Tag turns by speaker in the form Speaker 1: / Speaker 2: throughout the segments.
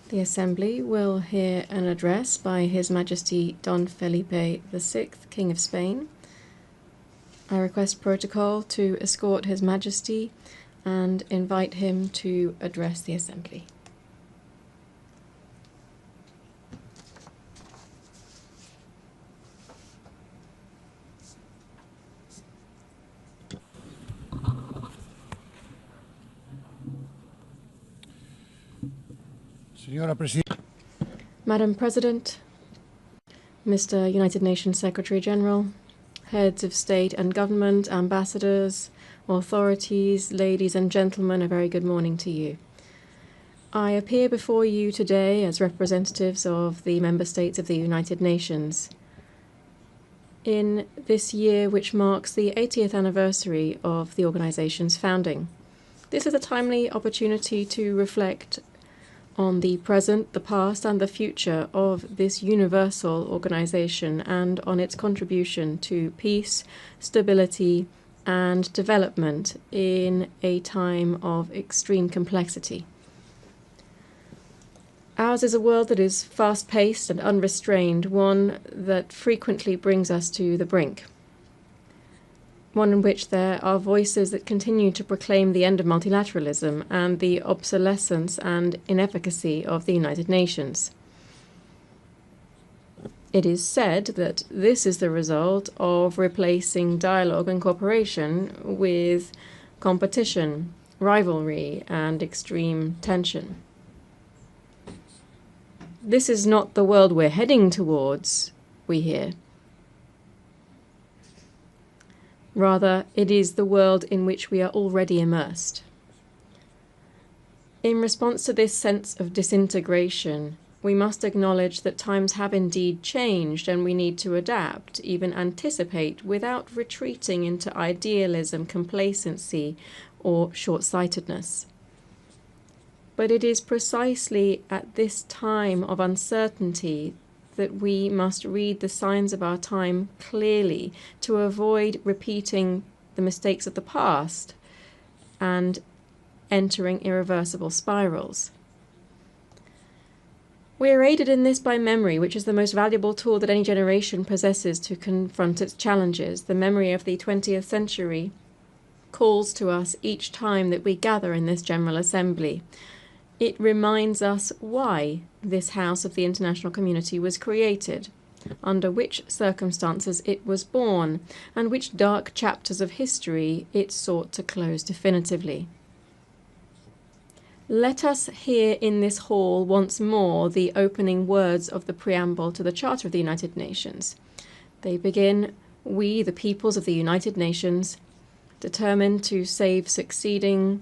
Speaker 1: The Assembly will hear an address by His Majesty Don Felipe VI, King of Spain. I request protocol to escort His Majesty and invite him to address the Assembly. Madam President, Mr. United Nations Secretary General, heads of state and government, ambassadors, authorities, ladies and gentlemen, a very good morning to you. I appear before you today as representatives of the member states of the United Nations. In this year, which marks the 80th anniversary of the organization's founding, this is a timely opportunity to reflect on the present, the past, and the future of this universal organization and on its contribution to peace, stability, and development in a time of extreme complexity. Ours is a world that is fast-paced and unrestrained, one that frequently brings us to the brink. One in which there are voices that continue to proclaim the end of multilateralism and the obsolescence and inefficacy of the United Nations. It is said that this is the result of replacing dialogue and cooperation with competition, rivalry, and extreme tension. This is not the world we're heading towards, we hear. Rather, it is the world in which we are already immersed. In response to this sense of disintegration, we must acknowledge that times have indeed changed and we need to adapt, even anticipate, without retreating into idealism, complacency, or short-sightedness. But it is precisely at this time of uncertainty that we must read the signs of our time clearly to avoid repeating the mistakes of the past and entering irreversible spirals. We are aided in this by memory, which is the most valuable tool that any generation possesses to confront its challenges. The memory of the 20th century calls to us each time that we gather in this General Assembly. It reminds us why this house of the international community was created, under which circumstances it was born, and which dark chapters of history it sought to close definitively. Let us hear in this hall once more the opening words of the preamble to the Charter of the United Nations. They begin, "We, the peoples of the United Nations, determined to save succeeding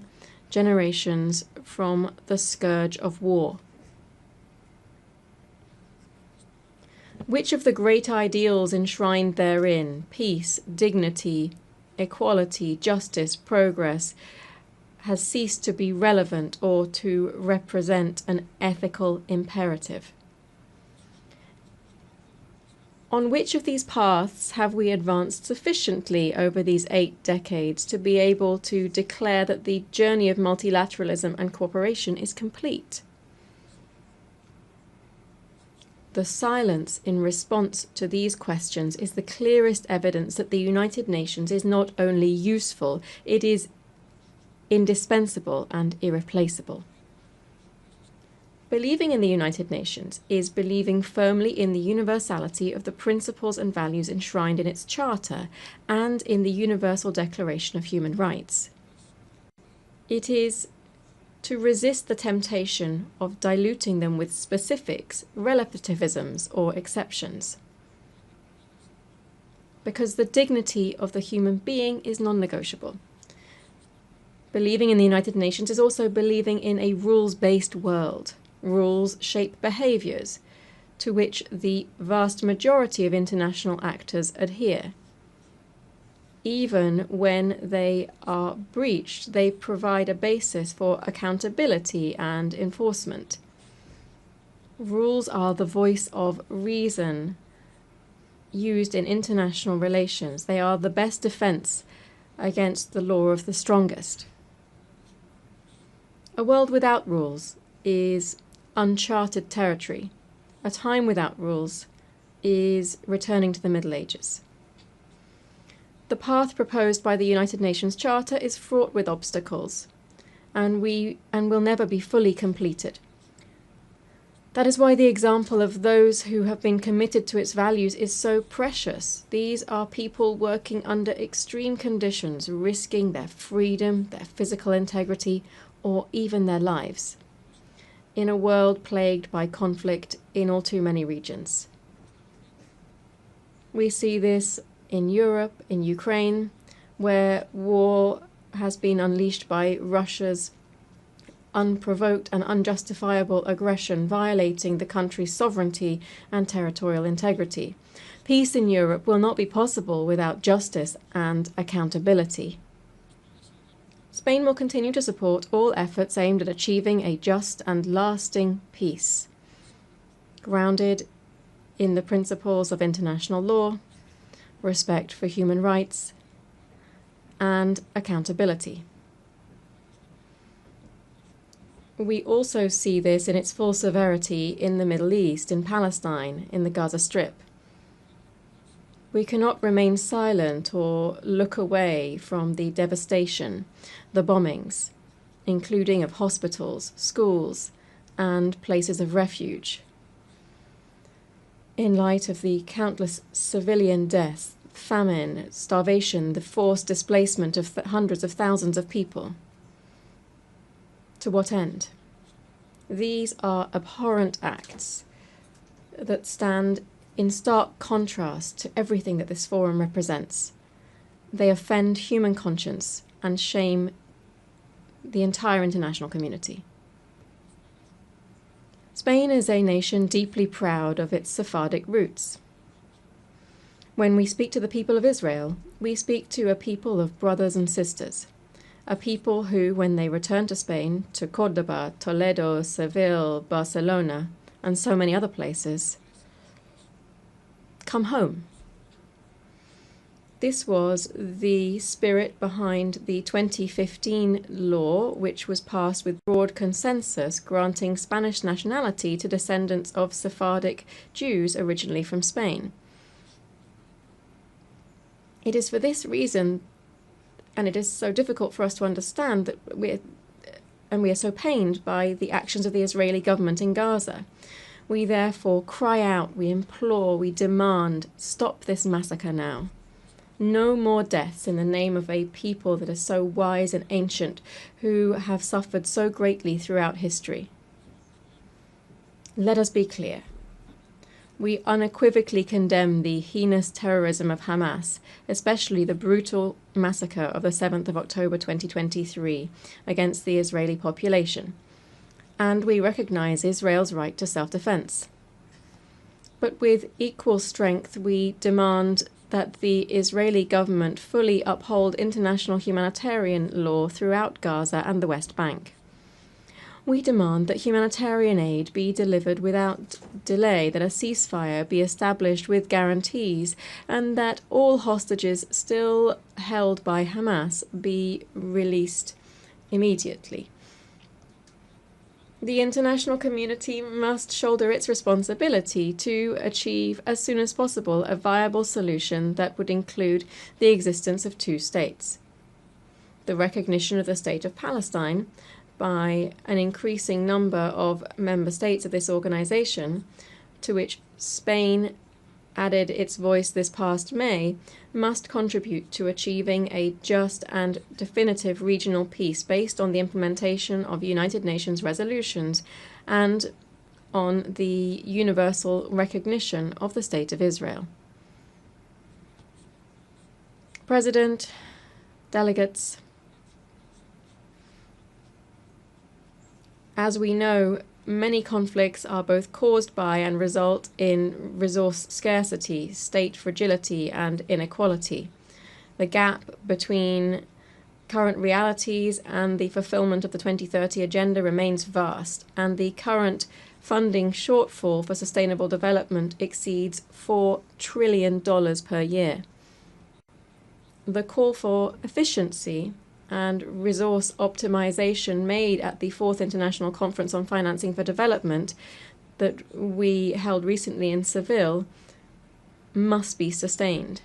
Speaker 1: generations from the scourge of war." Which of the great ideals enshrined therein, peace, dignity, equality, justice, progress, has ceased to be relevant or to represent an ethical imperative? On which of these paths have we advanced sufficiently over these 8 decades to be able to declare that the journey of multilateralism and cooperation is complete? The silence in response to these questions is the clearest evidence that the United Nations is not only useful, it is indispensable and irreplaceable. Believing in the United Nations is believing firmly in the universality of the principles and values enshrined in its charter and in the Universal Declaration of Human Rights. It is to resist the temptation of diluting them with specifics, relativisms, or exceptions. Because the dignity of the human being is non-negotiable. Believing in the United Nations is also believing in a rules-based world. Rules shape behaviors to which the vast majority of international actors adhere. Even when they are breached, they provide a basis for accountability and enforcement. Rules are the voice of reason used in international relations. They are the best defense against the law of the strongest. A world without rules is uncharted territory, a time without rules, is returning to the Middle Ages. The path proposed by the United Nations Charter is fraught with obstacles, and will never be fully completed. That is why the example of those who have been committed to its values is so precious. These are people working under extreme conditions, risking their freedom, their physical integrity, or even their lives, in a world plagued by conflict in all too many regions. We see this in Europe, in Ukraine, where war has been unleashed by Russia's unprovoked and unjustifiable aggression, violating the country's sovereignty and territorial integrity. Peace in Europe will not be possible without justice and accountability. Spain will continue to support all efforts aimed at achieving a just and lasting peace, grounded in the principles of international law, respect for human rights, and accountability. We also see this in its full severity in the Middle East, in Palestine, in the Gaza Strip. We cannot remain silent or look away from the devastation, the bombings, including of hospitals, schools, and places of refuge. In light of the countless civilian deaths, famine, starvation, the forced displacement of hundreds of thousands of people. To what end? These are abhorrent acts that stand in stark contrast to everything that this forum represents. They offend human conscience and shame the entire international community. Spain is a nation deeply proud of its Sephardic roots. When we speak to the people of Israel, we speak to a people of brothers and sisters, a people who, when they return to Spain, to Córdoba, Toledo, Seville, Barcelona, and so many other places, come home. This was the spirit behind the 2015 law, which was passed with broad consensus, granting Spanish nationality to descendants of Sephardic Jews originally from Spain. It is for this reason, and it is so difficult for us to understand, that we are so pained by the actions of the Israeli government in Gaza. We therefore cry out, we implore, we demand, stop this massacre now. No more deaths in the name of a people that are so wise and ancient, who have suffered so greatly throughout history. Let us be clear. We unequivocally condemn the heinous terrorism of Hamas, especially the brutal massacre of the 7th of October 2023 against the Israeli population, and we recognize Israel's right to self-defense. But with equal strength, we demand that the Israeli government fully uphold international humanitarian law throughout Gaza and the West Bank. We demand that humanitarian aid be delivered without delay, that a ceasefire be established with guarantees, and that all hostages still held by Hamas be released immediately. The international community must shoulder its responsibility to achieve as soon as possible a viable solution that would include the existence of two states, the recognition of the State of Palestine by an increasing number of member states of this organization, to which Spain added its voice this past May, must contribute to achieving a just and definitive regional peace based on the implementation of United Nations resolutions and on the universal recognition of the State of Israel. President, delegates, as we know, many conflicts are both caused by and result in resource scarcity, state fragility, and inequality. The gap between current realities and the fulfillment of the 2030 Agenda remains vast, and the current funding shortfall for sustainable development exceeds $4 trillion per year. The call for efficiency and resource optimization made at the 4th International Conference on Financing for Development that we held recently in Seville must be sustained.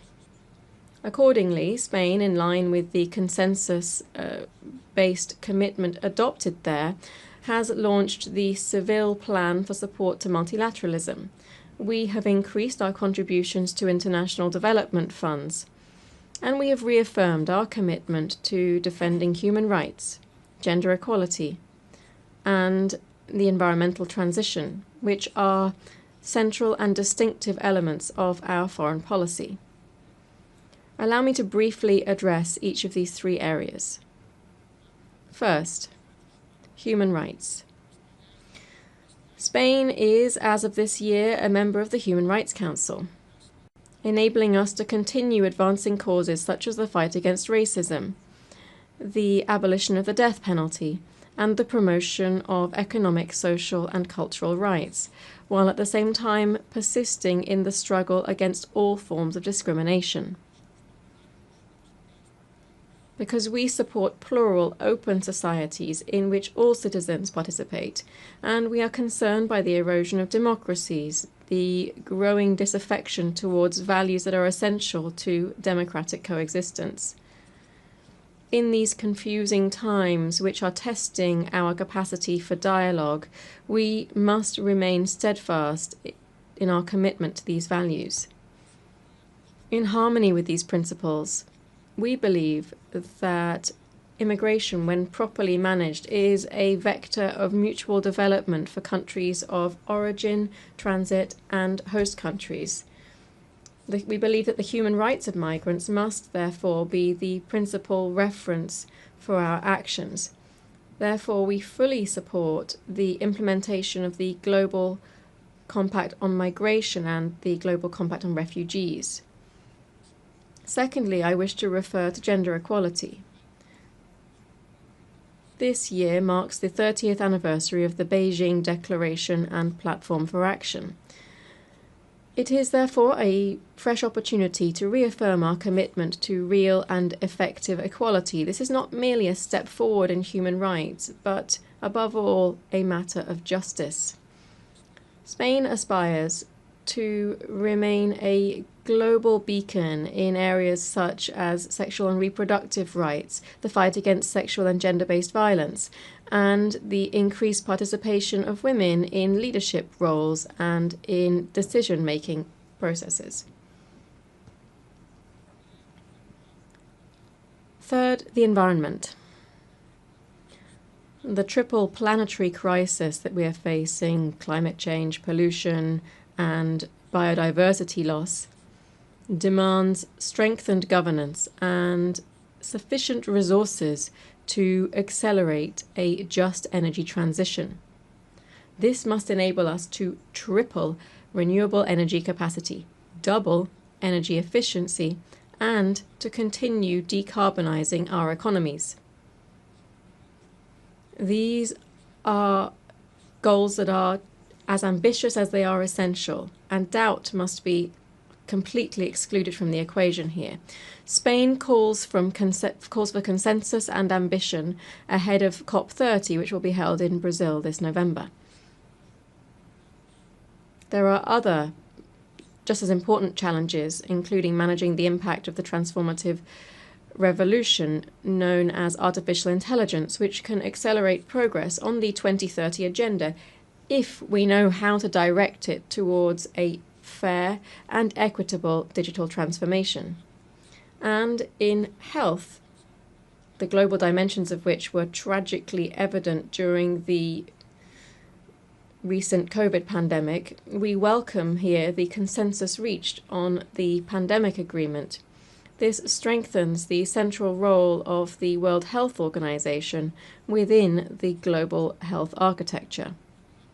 Speaker 1: Accordingly, Spain, in line with the consensus-based commitment adopted there, has launched the Seville Plan for Support to Multilateralism. We have increased our contributions to international development funds, and we have reaffirmed our commitment to defending human rights, gender equality, and the environmental transition, which are central and distinctive elements of our foreign policy. Allow me to briefly address each of these three areas. First, human rights. Spain is, as of this year, a member of the Human Rights Council, enabling us to continue advancing causes such as the fight against racism, the abolition of the death penalty, and the promotion of economic, social, and cultural rights, while at the same time persisting in the struggle against all forms of discrimination. Because we support plural, open societies in which all citizens participate, and we are concerned by the erosion of democracies, the growing disaffection towards values that are essential to democratic coexistence. In these confusing times, which are testing our capacity for dialogue, we must remain steadfast in our commitment to these values. In harmony with these principles, we believe that immigration, when properly managed, is a vector of mutual development for countries of origin, transit, and host countries. We believe that the human rights of migrants must, therefore, be the principal reference for our actions. Therefore, we fully support the implementation of the Global Compact on Migration and the Global Compact on Refugees. Secondly, I wish to refer to gender equality. This year marks the 30th anniversary of the Beijing Declaration and Platform for Action. It is therefore a fresh opportunity to reaffirm our commitment to real and effective equality. This is not merely a step forward in human rights, but above all, a matter of justice. Spain aspires to remain a global beacon in areas such as sexual and reproductive rights, the fight against sexual and gender-based violence, and the increased participation of women in leadership roles and in decision-making processes. Third, the environment. The triple planetary crisis that we are facing, climate change, pollution, and biodiversity loss, demands strengthened governance and sufficient resources to accelerate a just energy transition. This must enable us to triple renewable energy capacity, double energy efficiency, and to continue decarbonizing our economies. These are goals that are as ambitious as they are essential, and doubt must be completely excluded from the equation here. Spain calls for consensus and ambition ahead of COP30, which will be held in Brazil this November. There are other just as important challenges, including managing the impact of the transformative revolution known as artificial intelligence, which can accelerate progress on the 2030 agenda if we know how to direct it towards a fair and equitable digital transformation. And in health, the global dimensions of which were tragically evident during the recent COVID pandemic, we welcome here the consensus reached on the pandemic agreement. This strengthens the central role of the World Health Organization within the global health architecture.